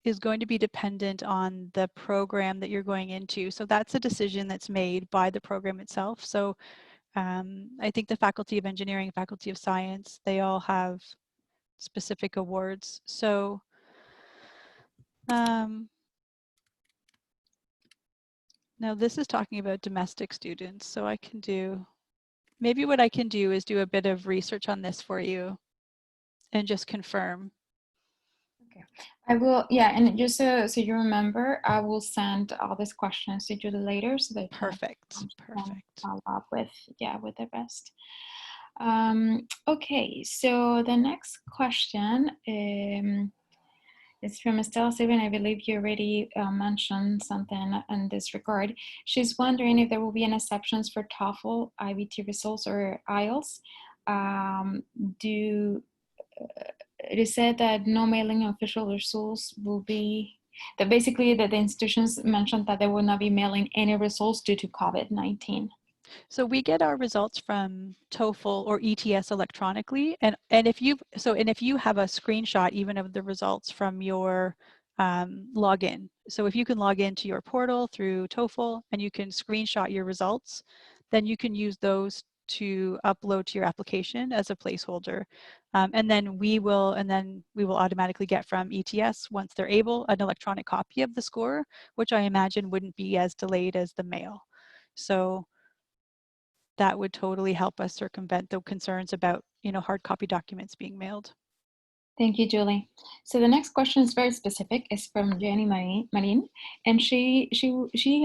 is going to be dependent on the program that you're going into. So that's a decision that's made by the program itself. So I think the Faculty of Engineering, Faculty of Science, they all have specific awards. So now this is talking about domestic students. So I can do, maybe what I can do is do a bit of research on this for you and just confirm. Okay, I will, yeah, and just so you remember, I will send all these questions to you later so that you Perfect, can perfect. follow up with, yeah, with the rest. Okay, so the next question is from Estella Silva. I believe you already mentioned something in this regard. She's wondering if there will be any exceptions for TOEFL, IBT results, or IELTS. It is said that no mailing of official results will be, that basically that the institutions mentioned that they will not be mailing any results due to COVID-19. So we get our results from Toefl or ETS electronically, and if you have a screenshot even of the results from your login, so if you can log into your portal through Toefl and you can screenshot your results, then you can use those to upload to your application as a placeholder, and then we will automatically get from ETS, once they're able, an electronic copy of the score, which I imagine wouldn't be as delayed as the mail. So that would totally help us circumvent the concerns about, hard copy documents being mailed. Thank you, Julie. So the next question is very specific. It's from Jenny Marin, and she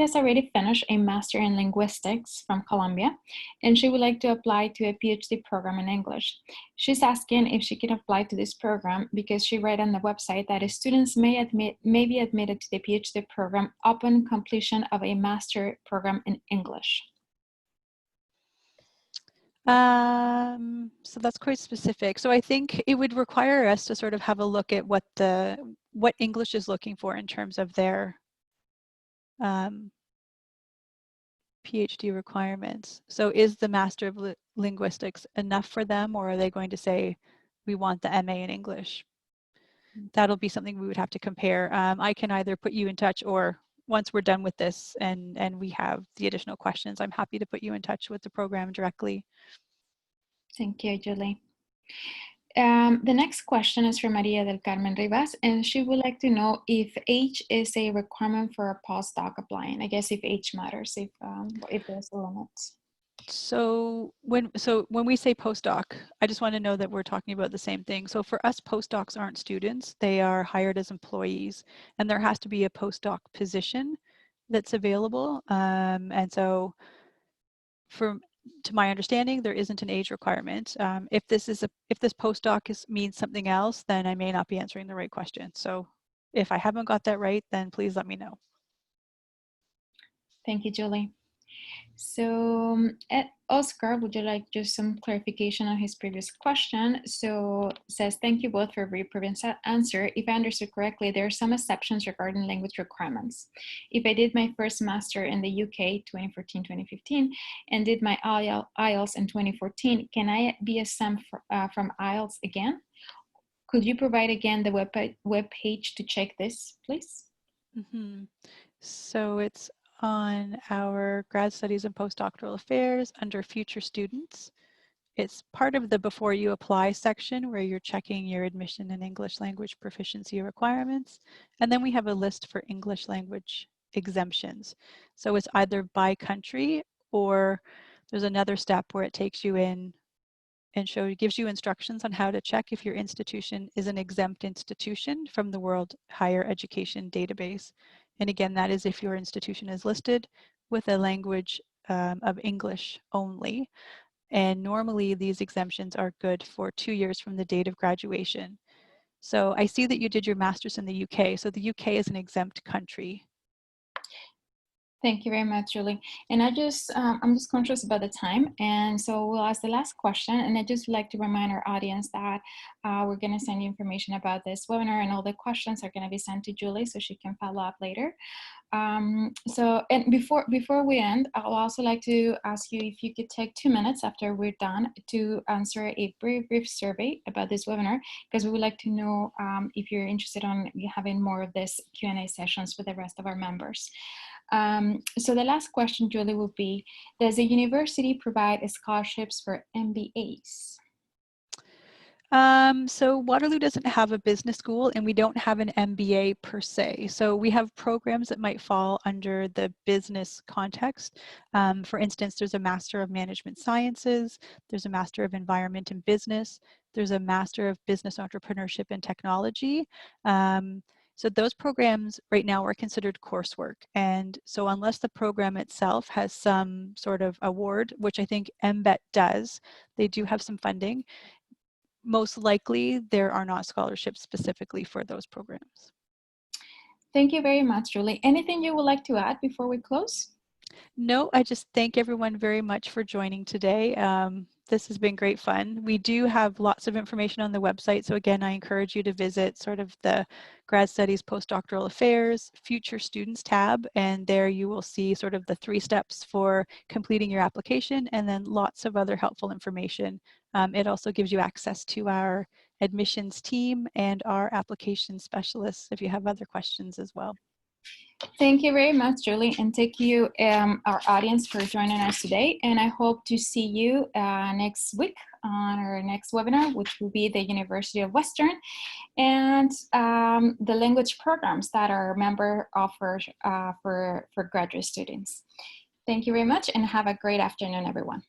has already finished a master in linguistics from Columbia, and she would like to apply to a PhD program in English. She's asking if she can apply to this program because she read on the website that students may be admitted to the PhD program upon completion of a master program in English. So that's quite specific. So I think it would require us to sort of have a look at what English is looking for in terms of their PhD requirements. So is the Master of Linguistics enough for them, or are they going to say, we want the MA in English? That'll be something we would have to compare. I can either put you in touch, or once we're done with this and we have the additional questions, I'm happy to put you in touch with the program directly. Thank you, Julie. The next question is from Maria del Carmen Rivas, and she would like to know if age is a requirement for a postdoc applying. I guess if age matters, if there's a limit. So when we say postdoc, I just want to know that we're talking about the same thing. So for us, postdocs aren't students; they are hired as employees, and there has to be a postdoc position that's available. And so, to my understanding, there isn't an age requirement. If this postdoc means something else, then I may not be answering the right question. So if I haven't got that right, then please let me know. Thank you, Julie. So Oscar, would you like just some clarification on his previous question? So says, thank you both for a very previous answer. If I understood correctly, there are some exceptions regarding language requirements. If I did my first master in the UK 2014-2015 and did my IELTS in 2014, can I be exempt from IELTS again? Could you provide again the web page to check this, please? Mm-hmm. So it's on our Grad Studies and Postdoctoral Affairs under Future Students. It's part of the Before You Apply section where you're checking your admission and English language proficiency requirements. And then we have a list for English language exemptions. So it's either by country, or there's another step where it takes you in and gives you instructions on how to check if your institution is an exempt institution from the World Higher Education Database. And again, that is if your institution is listed with a language of English only. And normally these exemptions are good for 2 years from the date of graduation. So I see that you did your master's in the UK. So the UK is an exempt country. Thank you very much, Julie. And I'm just conscious about the time. And so we'll ask the last question. And I'd just like to remind our audience that we're going to send you information about this webinar, and all the questions are going to be sent to Julie so she can follow up later. And before we end, I'll also like to ask you if you could take 2 minutes after we're done to answer a brief survey about this webinar, because we would like to know if you're interested in having more of this Q&A sessions with the rest of our members. So the last question, Julie, will be, does the university provide scholarships for MBAs? So Waterloo doesn't have a business school, and we don't have an MBA per se. So we have programs that might fall under the business context. For instance, there's a Master of Management Sciences, there's a Master of Environment and Business, there's a Master of Business Entrepreneurship and Technology. So those programs right now are considered coursework. And so unless the program itself has some sort of award, which I think Mbas does, they do have some funding. Most likely there are not scholarships specifically for those programs. Thank you very much, Julie. Anything you would like to add before we close? No, I just thank everyone very much for joining today. This has been great fun. We do have lots of information on the website. So again, I encourage you to visit sort of the Grad Studies Postdoctoral Affairs Future Students tab, and there you will see sort of the 3 steps for completing your application, and then lots of other helpful information. It also gives you access to our admissions team and our application specialists if you have other questions as well. Thank you very much, Julie, and thank you, our audience, for joining us today. And I hope to see you next week on our next webinar, which will be the University of Western and the language programs that our member offers for graduate students. Thank you very much, and have a great afternoon, everyone.